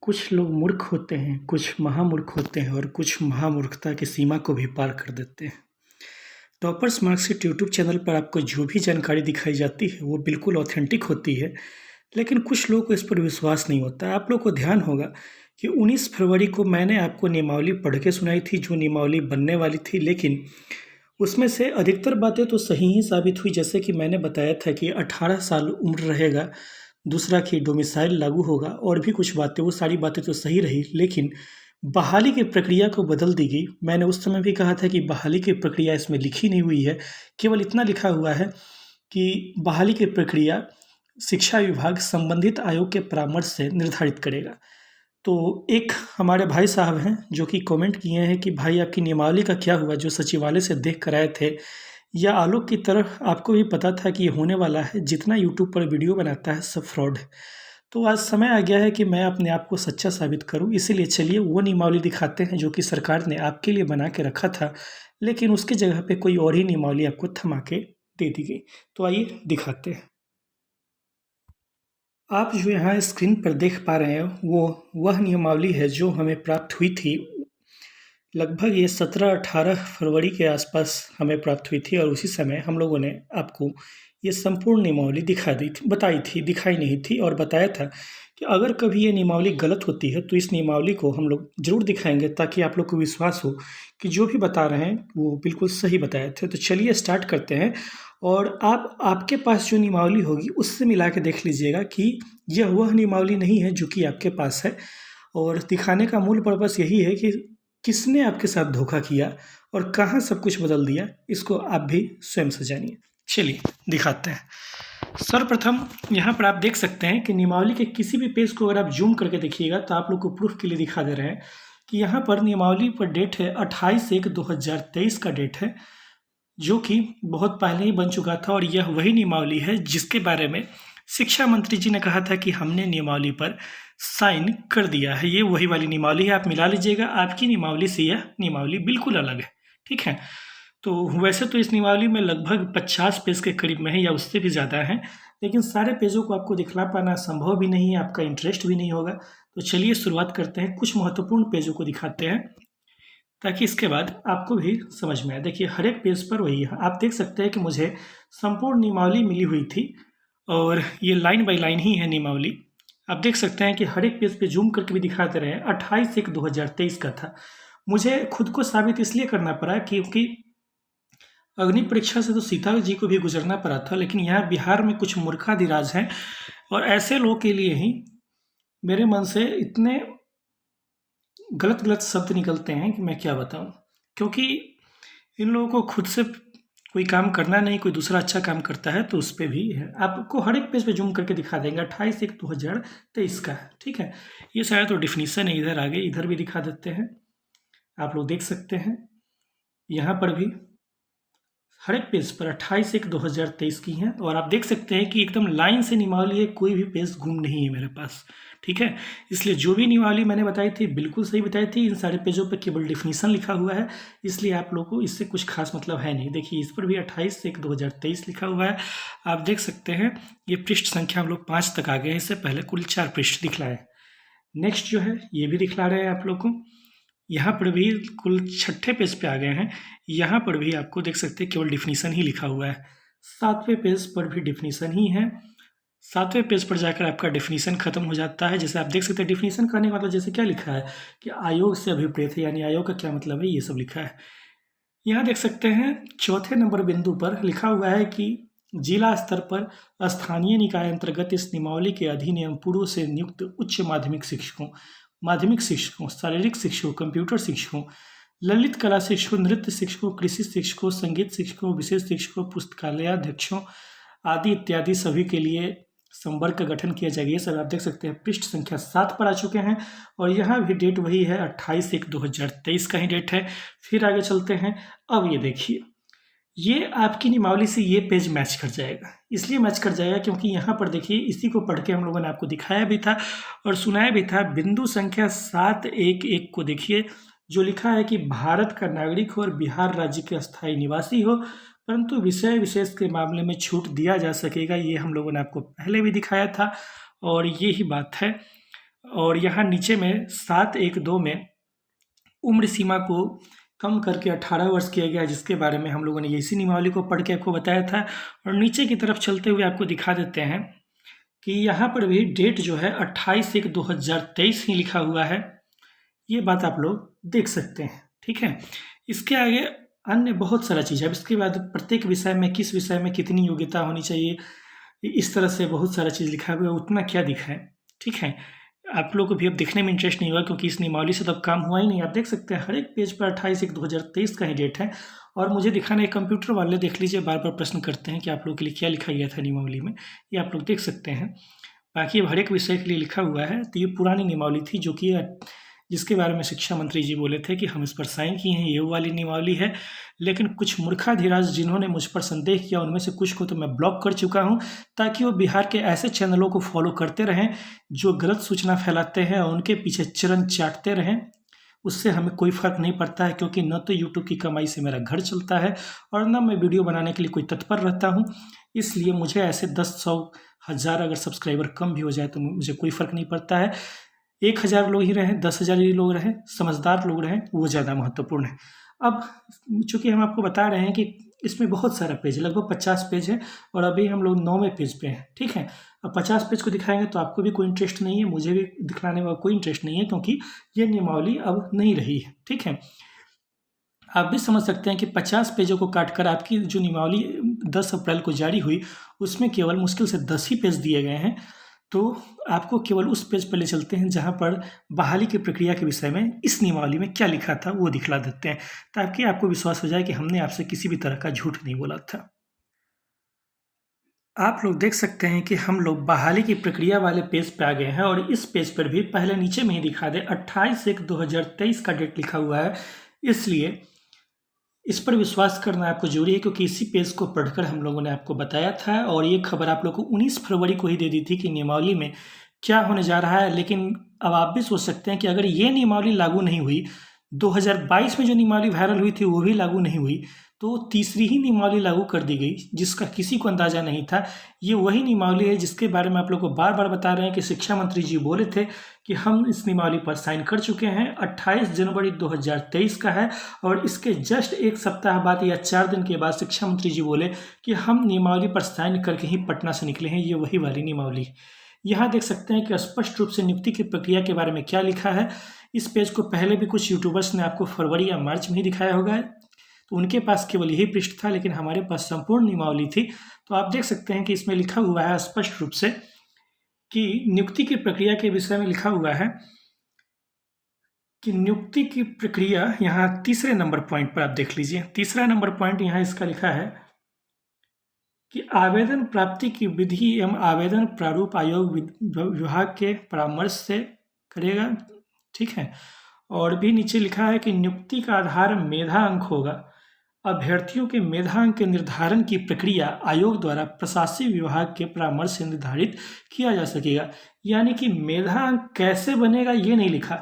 कुछ लोग मूर्ख होते हैं, कुछ महामूर्ख होते हैं और कुछ महामूर्खता की सीमा को भी पार कर देते हैं। टॉपर्स मार्कशीट यूट्यूब चैनल पर आपको जो भी जानकारी दिखाई जाती है, वो बिल्कुल ऑथेंटिक होती है, लेकिन कुछ लोगों को इस पर विश्वास नहीं होता है। आप लोग को ध्यान होगा कि 19 फरवरी को मैंने आपको नियमावली पढ़ के सुनाई थी, जो नियमावली बनने वाली थी, लेकिन उसमें से अधिकतर बातें तो सही ही साबित हुई। जैसे कि मैंने बताया था कि 18 साल उम्र रहेगा, दूसरा कि डोमिसाइल लागू होगा और भी कुछ बातें, वो सारी बातें तो सही रही, लेकिन बहाली की प्रक्रिया को बदल दी गई। मैंने उस समय भी कहा था कि बहाली की प्रक्रिया इसमें लिखी नहीं हुई है, केवल इतना लिखा हुआ है कि बहाली की प्रक्रिया शिक्षा विभाग संबंधित आयोग के परामर्श से निर्धारित करेगा। तो एक हमारे भाई साहब हैं जो कि कमेंट किए हैं कि भाई आपकी नियमावली का क्या हुआ, जो सचिवालय से देख कर आए थे, या आलोक की तरह आपको भी पता था कि ये होने वाला है, जितना यूट्यूब पर वीडियो बनाता है सब फ्रॉड है। तो आज समय आ गया है कि मैं अपने आप को सच्चा साबित करूं, इसीलिए चलिए वो नियमावली दिखाते हैं जो कि सरकार ने आपके लिए बना के रखा था, लेकिन उसकी जगह पे कोई और ही नियमावली आपको थमा के दे दी गई। तो आइए दिखाते हैं। आप जो यहाँ स्क्रीन पर देख पा रहे हैं, वो वह नियमावली है जो हमें प्राप्त हुई थी। लगभग ये 17-18 फरवरी के आसपास हमें प्राप्त हुई थी और उसी समय हम लोगों ने आपको ये संपूर्ण नियमावली बताई थी, दिखाई नहीं थी, और बताया था कि अगर कभी ये नियमावली गलत होती है तो इस नियमावली को हम लोग ज़रूर दिखाएंगे, ताकि आप लोग को विश्वास हो कि जो भी बता रहे हैं वो बिल्कुल सही बताए थे। तो चलिए स्टार्ट करते हैं, और आपके पास जो नियमावली होगी उससे मिला के देख लीजिएगा कि यह वह नियमावली नहीं है जो कि आपके पास है। और दिखाने का मूल पर्पस यही है कि किसने आपके साथ धोखा किया और कहाँ सब कुछ बदल दिया, इसको आप भी स्वयं से जानिए। चलिए दिखाते हैं। सर्वप्रथम यहाँ पर आप देख सकते हैं कि नियमावली के किसी भी पेज को अगर आप जूम करके देखिएगा तो आप लोग को प्रूफ के लिए दिखा दे रहे हैं कि यहाँ पर नियमावली पर डेट है 28/1/2023 का डेट है, जो कि बहुत पहले ही बन चुका था। और यह वही नियमावली है जिसके बारे में शिक्षा मंत्री जी ने कहा था कि हमने नियमावली पर साइन कर दिया है। ये वही वाली नियमावली है, आप मिला लीजिएगा। आपकी नियमावली से यह नियमावली बिल्कुल अलग है, ठीक है। तो वैसे तो इस नियमावली में लगभग 50 पेज के करीब में है या उससे भी ज़्यादा है, लेकिन सारे पेजों को आपको दिखला पाना संभव भी नहीं है, आपका इंटरेस्ट भी नहीं होगा। तो चलिए शुरुआत करते हैं, कुछ महत्वपूर्ण पेजों को दिखाते हैं ताकि इसके बाद आपको भी समझ में आए। देखिए हर एक पेज पर वही है, आप देख सकते हैं कि मुझे संपूर्ण नियमावली मिली हुई थी और ये लाइन बाय लाइन ही है नियमावली। आप देख सकते हैं कि हर एक पेज पे जूम करके भी दिखा दे रहे हैं। 28/1/2023 का था। मुझे खुद को साबित इसलिए करना पड़ा क्योंकि अग्नि परीक्षा से तो सीता जी को भी गुजरना पड़ा था, लेकिन यहाँ बिहार में कुछ मूर्खाधिराज हैं और ऐसे लोगों के लिए ही मेरे मन से इतने गलत गलत शब्द निकलते हैं कि मैं क्या बताऊं। क्योंकि इन लोगों को खुद से कोई काम करना नहीं, कोई दूसरा अच्छा काम करता है तो उस पर भी है। आपको हर एक पेज पे जूम करके दिखा देंगे 28/1/2023 का, ठीक है। ये शायद तो डिफिनीसन है, इधर आगे इधर भी दिखा देते हैं, आप लोग देख सकते हैं। यहाँ पर भी हर एक पेज पर 28/1/2023 की हैं और आप देख सकते हैं कि एकदम लाइन से नियमावली है, कोई भी पेज गुम नहीं है मेरे पास, ठीक है। इसलिए जो भी नियमावली मैंने बताई थी बिल्कुल सही बताई थी। इन सारे पेजों पर केवल डिफिनीसन लिखा हुआ है, इसलिए आप लोगों को इससे कुछ खास मतलब है नहीं। देखिए इस पर भी 28/1/2023 लिखा हुआ है, आप देख सकते हैं। ये पृष्ठ संख्या हम लोग 5 तक आ गए हैं, इससे पहले कुल 4 पृष्ठ दिखलाए। नेक्स्ट जो है ये भी दिखला रहे हैं आप लोग को। यहाँ पर भी कुल 6ठे पेज पे आ गए हैं। यहाँ पर भी आपको देख सकते हैं केवल डिफिनीसन ही लिखा हुआ है। 7वें पेज पर भी डिफिनीसन ही है। 7वें पेज पर जाकर आपका डिफिनीसन खत्म हो जाता है। जैसे आप देख सकते हैं डिफिनीसन करने का मतलब जैसे क्या लिखा है कि आयोग से अभिप्रेत है, यानी आयोग का क्या मतलब है, ये सब लिखा है। यहाँ देख सकते हैं चौथे नंबर बिंदु पर लिखा हुआ है कि जिला स्तर पर स्थानीय निकाय अंतर्गत इस नियमावली के अधिनियम पूर्व से नियुक्त उच्च माध्यमिक शिक्षकों, शारीरिक शिक्षकों, कंप्यूटर शिक्षकों, ललित कला शिक्षकों, नृत्य शिक्षकों, कृषि शिक्षकों, संगीत शिक्षकों, विशेष शिक्षकों, पुस्तकालयाध्यक्षों आदि इत्यादि सभी के लिए संवर्ग का गठन किया जाएगा। ये सब आप देख सकते हैं पृष्ठ संख्या 7 पर आ चुके हैं और यहाँ भी डेट वही है, 28/1/2023 का ही डेट है। फिर आगे चलते हैं। अब ये देखिए, ये आपकी नियमावली से ये पेज मैच कर जाएगा। इसलिए मैच कर जाएगा क्योंकि यहाँ पर देखिए इसी को पढ़ के हम लोगों ने आपको दिखाया भी था और सुनाया भी था। बिंदु संख्या 7.1.1 को देखिए, जो लिखा है कि भारत का नागरिक हो और बिहार राज्य के अस्थायी निवासी हो, परंतु विषय विशेष के मामले में छूट दिया जा सकेगा। ये हम लोगों ने आपको पहले भी दिखाया था और ये ही बात है। और यहाँ नीचे में 7(1)(2) में उम्र सीमा को कम करके 18 वर्ष किया गया, जिसके बारे में हम लोगों ने इसी नियमावली को पढ़ के आपको बताया था। और नीचे की तरफ चलते हुए आपको दिखा देते हैं कि यहाँ पर भी डेट जो है 28/1/2023 ही लिखा हुआ है। ये बात आप लोग देख सकते हैं, ठीक है। इसके आगे अन्य बहुत सारा चीज़ है। अब इसके बाद प्रत्येक विषय में किस विषय में कितनी योग्यता होनी चाहिए, इस तरह से बहुत सारा चीज़ लिखा हुआ है। उतना क्या दिखा है, ठीक है। आप लोग को भी अब देखने में इंटरेस्ट नहीं हुआ, क्योंकि इस नियमावली से तो अब काम हुआ ही नहीं। आप देख सकते हैं हर एक पेज पर 28/1/2023 का ही डेट है। और मुझे दिखाना है, कंप्यूटर वाले देख लीजिए बार बार प्रश्न करते हैं कि आप लोग के लिए क्या लिखा गया था नियमावली में, ये आप लोग देख सकते हैं। बाकी अब हर एक विषय के लिए लिखा हुआ है। तो ये पुरानी नियमावली थी जो कि जिसके बारे में शिक्षा मंत्री जी बोले थे कि हम इस पर साइन किए हैं, ये वाली नियमावली है। लेकिन कुछ मूर्खाधिराज जिन्होंने मुझ पर संदेह किया, उनमें से कुछ को तो मैं ब्लॉक कर चुका हूं, ताकि वो बिहार के ऐसे चैनलों को फॉलो करते रहें जो गलत सूचना फैलाते हैं और उनके पीछे चरण चाटते रहें। उससे हमें कोई फ़र्क नहीं पड़ता है, क्योंकि न तो यूट्यूब की कमाई से मेरा घर चलता है और न मैं वीडियो बनाने के लिए कोई तत्पर रहता हूँ। इसलिए मुझे ऐसे 10, 100, 1000 अगर सब्सक्राइबर कम भी हो जाए तो मुझे कोई फ़र्क नहीं पड़ता है। 1000 लोग ही रहें, 10,000 ही लोग रहें, समझदार लोग रहें, वो ज़्यादा महत्वपूर्ण है। अब चूँकि हम आपको बता रहे हैं कि इसमें बहुत सारा पेज है, लगभग 50 पेज है और अभी हम लोग 9वें पेज पे हैं, ठीक है। अब 50 पेज को दिखाएंगे तो आपको भी कोई इंटरेस्ट नहीं है, मुझे भी दिखलाने में कोई इंटरेस्ट नहीं है, क्योंकि ये नियमावली अब नहीं रही है, ठीक है। आप भी समझ सकते हैं कि 50 पेजों को काटकर आपकी जो नियमावली 10 अप्रैल को जारी हुई, उसमें केवल मुश्किल से 10 ही पेज दिए गए हैं। तो आपको केवल उस पेज पर ले चलते हैं जहां पर बहाली की प्रक्रिया के विषय में इस नियमावली में क्या लिखा था वो दिखला देते हैं, ताकि आपको विश्वास हो जाए कि हमने आपसे किसी भी तरह का झूठ नहीं बोला था। आप लोग देख सकते हैं कि हम लोग बहाली की प्रक्रिया वाले पेज पे आ गए हैं और इस पेज पर भी पहले नीचे में ही दिखा दे 28/1/2023 का डेट लिखा हुआ है। इसलिए इस पर विश्वास करना आपको जरूरी है, क्योंकि इसी पेज को पढ़कर हम लोगों ने आपको बताया था और ये खबर आप लोग को 19 फरवरी को ही दे दी थी कि नियमावली में क्या होने जा रहा है। लेकिन अब आप भी सोच सकते हैं कि अगर ये नियमावली लागू नहीं हुई, 2022 में जो नियमावली वायरल हुई थी वो भी लागू नहीं हुई, तो तीसरी ही नियमावली लागू कर दी गई, जिसका किसी को अंदाजा नहीं था। ये वही नियमावली है जिसके बारे में आप लोग को बार बार बता रहे हैं कि शिक्षा मंत्री जी बोले थे कि हम इस नियमावली पर साइन कर चुके हैं। 28 जनवरी 2023 का है और इसके जस्ट एक सप्ताह बाद या 4 दिन के बाद शिक्षा मंत्री जी बोले कि हम नियमावली पर साइन करके ही पटना से निकले हैं। ये वही वाली नियमावली। यहाँ देख सकते हैं कि स्पष्ट रूप से नियुक्ति की प्रक्रिया के बारे में क्या लिखा है। इस पेज को पहले भी कुछ यूट्यूबर्स ने आपको फरवरी या मार्च में ही दिखाया होगा, तो उनके पास केवल यही पृष्ठ था, लेकिन हमारे पास संपूर्ण नियमावली थी। तो आप देख सकते हैं कि इसमें लिखा हुआ है स्पष्ट रूप से कि नियुक्ति की प्रक्रिया के विषय में लिखा हुआ है कि नियुक्ति की प्रक्रिया, यहाँ तीसरे नंबर पॉइंट पर आप देख लीजिए, तीसरा नंबर पॉइंट यहाँ इसका लिखा है कि आवेदन प्राप्ति की विधि एवं आवेदन प्रारूप आयोग विभाग के परामर्श से करेगा, ठीक है। और भी नीचे लिखा है कि नियुक्ति का आधार मेधा अंक होगा। अभ्यर्थियों के मेधा अंक के निर्धारण की प्रक्रिया आयोग द्वारा प्रशासनिक विभाग के परामर्श से निर्धारित किया जा सकेगा। यानी कि मेधा अंक कैसे बनेगा ये नहीं लिखा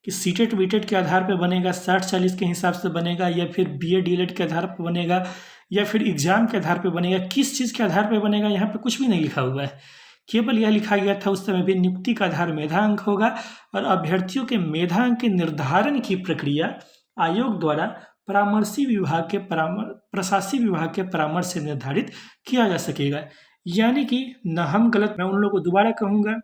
कि सीटेट वीटेट के आधार पर बनेगा, 60-40 के हिसाब से बनेगा, या फिर बीए डीएलएड के आधार पर बनेगा, या फिर एग्जाम के आधार पर बनेगा। किस चीज़ के आधार पर बनेगा यहाँ पर कुछ भी नहीं लिखा हुआ है। केवल यह लिखा गया था उस समय भी नियुक्ति का आधार मेधा अंक होगा और अभ्यर्थियों के मेधा अंक के निर्धारण की प्रक्रिया आयोग द्वारा प्रशासनिक विभाग के परामर्श से निर्धारित किया जा सकेगा। यानी कि न हम गलत, मैं उन लोगों को दोबारा कहूँगा,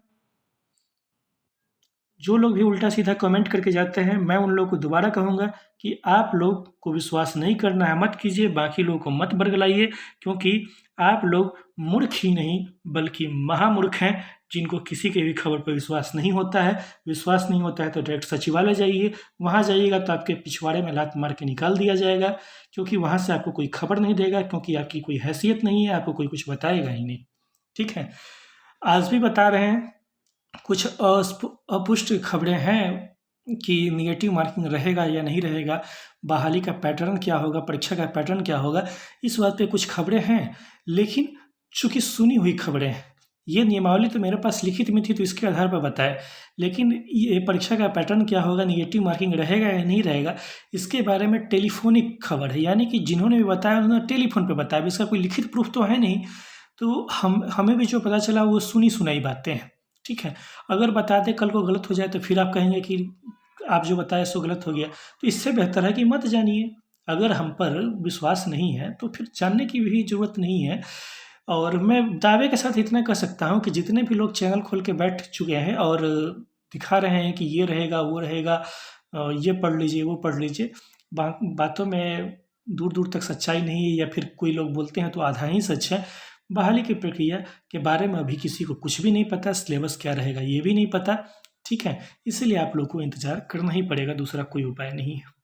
जो लोग भी उल्टा सीधा कमेंट करके जाते हैं, मैं उन लोगों को दोबारा कहूँगा कि आप लोग को विश्वास नहीं करना है मत कीजिए, बाकी लोगों को मत बरगलाइए, क्योंकि आप लोग मूर्ख ही नहीं बल्कि महामूर्ख हैं, जिनको किसी के भी खबर पर विश्वास नहीं होता है। विश्वास नहीं होता है तो डायरेक्ट सचिवालय जाइए, वहाँ जाइएगा तो आपके पिछवाड़े में लात मार के निकाल दिया जाएगा, क्योंकि वहाँ से आपको कोई खबर नहीं देगा, क्योंकि आपकी कोई हैसियत नहीं है, आपको कोई कुछ बताएगा ही नहीं, ठीक है। आज भी बता रहे हैं, कुछ अपुष्ट खबरें हैं कि निगेटिव मार्किंग रहेगा या नहीं रहेगा, बहाली का पैटर्न क्या होगा, परीक्षा का पैटर्न क्या होगा, इस बात पे कुछ खबरें हैं। लेकिन चूंकि सुनी हुई खबरें हैं, ये नियमावली तो मेरे पास लिखित में थी तो इसके आधार पर बताए, लेकिन ये परीक्षा का पैटर्न क्या होगा, निगेटिव मार्किंग रहेगा या नहीं रहेगा, इसके बारे में टेलीफोनिक खबर है। यानी कि जिन्होंने भी बताया उन्होंने टेलीफोन पर बताया, इसका कोई लिखित प्रूफ तो है नहीं। तो हमें भी जो पता चला वो सुनी सुनाई बातें हैं, ठीक है। अगर बता दें कल को गलत हो जाए तो फिर आप कहेंगे कि आप जो बताए सो गलत हो गया। तो इससे बेहतर है कि मत जानिए। अगर हम पर विश्वास नहीं है तो फिर जानने की भी ज़रूरत नहीं है। और मैं दावे के साथ इतना कह सकता हूँ कि जितने भी लोग चैनल खोल के बैठ चुके हैं और दिखा रहे हैं कि ये रहेगा, वो रहेगा, ये पढ़ लीजिए, वो पढ़ लीजिए, बातों में दूर-दूर तक सच्चाई नहीं है, या फिर कोई लोग बोलते हैं तो आधा ही सच है। बहाली की प्रक्रिया के बारे में अभी किसी को कुछ भी नहीं पता, सिलेबस क्या रहेगा ये भी नहीं पता, ठीक है? इसीलिए आप लोग को इंतज़ार करना ही पड़ेगा, दूसरा कोई उपाय नहीं है।